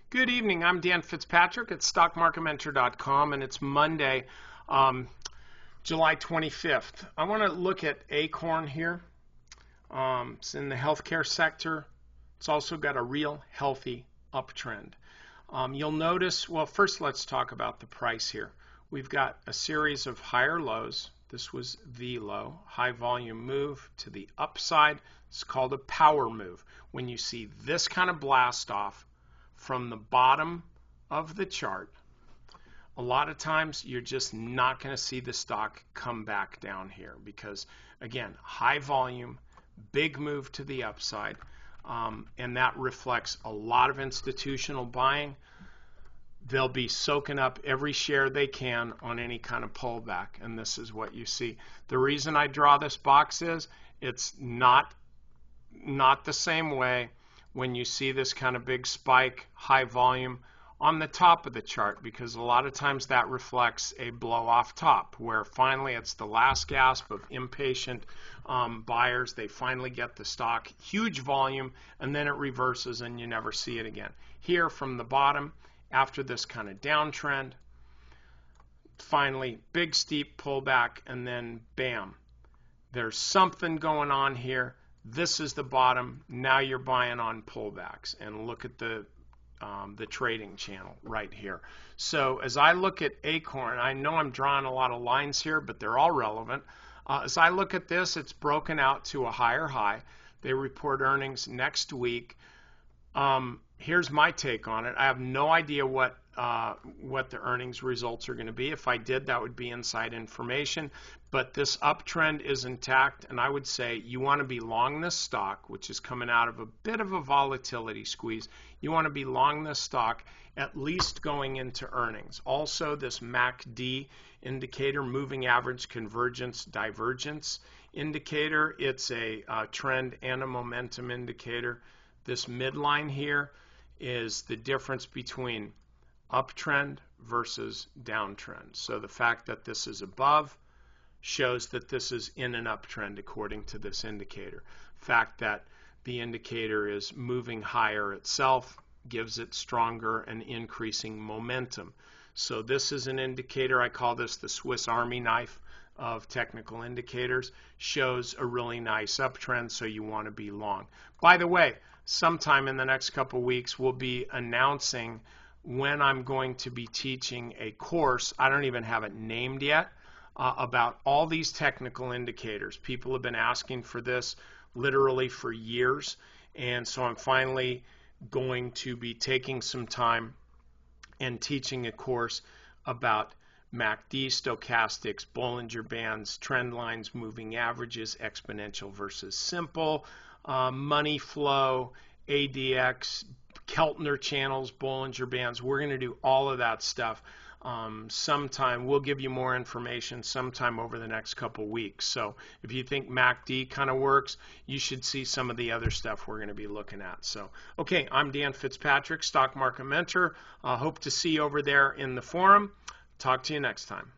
Good evening. I'm Dan Fitzpatrick at StockMarketMentor.com, and it's Monday, July 25th. I want to look at Akorn here. It's in the healthcare sector. It's also got a real healthy uptrend. You'll notice, well, first let's talk about the price here. We've got a series of higher lows. This was the low, high volume move to the upside. It's called a power move. When you see this kind of blast off from the bottom of the chart, a lot of times you're just not going to see the stock come back down here because, again, high volume, big move to the upside, and that reflects a lot of institutional buying. They'll be soaking up every share they can on any kind of pullback, and this is what you see. The reason I draw this box is it's not the same way when you see this kind of big spike, high volume on the top of the chart, because a lot of times that reflects a blow off top where finally it's the last gasp of impatient buyers. They finally get the stock, huge volume, and then it reverses and you never see it again. Here from the bottom, after this kind of downtrend, finally big steep pullback, and then bam, there's something going on here. This is the bottom. Now you're buying on pullbacks, and look at the trading channel right here. So as I look at Akorn, I know I'm drawing a lot of lines here, but they're all relevant. As I look at this, it's broken out to a higher high. They report earnings next week. Here's my take on it. I have no idea what the earnings results are going to be. If I did, that would be inside information. But this uptrend is intact, and I would say you want to be long this stock, which is coming out of a bit of a volatility squeeze. You want to be long this stock, at least going into earnings. Also, this MACD indicator, moving average convergence divergence indicator, it's a trend and a momentum indicator. This midline here is the difference between uptrend versus downtrend. So the fact that this is above shows that this is in an uptrend according to this indicator. The fact that the indicator is moving higher itself gives it stronger and increasing momentum. So this is an indicator, I call this the Swiss Army knife of technical indicators, shows a really nice uptrend, so you want to be long. By the way, sometime in the next couple weeks we'll be announcing when I'm going to be teaching a course, I don't even have it named yet, about all these technical indicators. People have been asking for this literally for years, and so I'm finally going to be taking some time and teaching a course about MACD, stochastics, Bollinger Bands, trend lines, moving averages, exponential versus simple, money flow, ADX, Keltner channels, Bollinger Bands. We're going to do all of that stuff sometime. We'll give you more information sometime over the next couple weeks. So if you think MACD kind of works, you should see some of the other stuff we're going to be looking at. So, okay, I'm Dan Fitzpatrick, Stock Market Mentor. Hope to see you over there in the forum. Talk to you next time.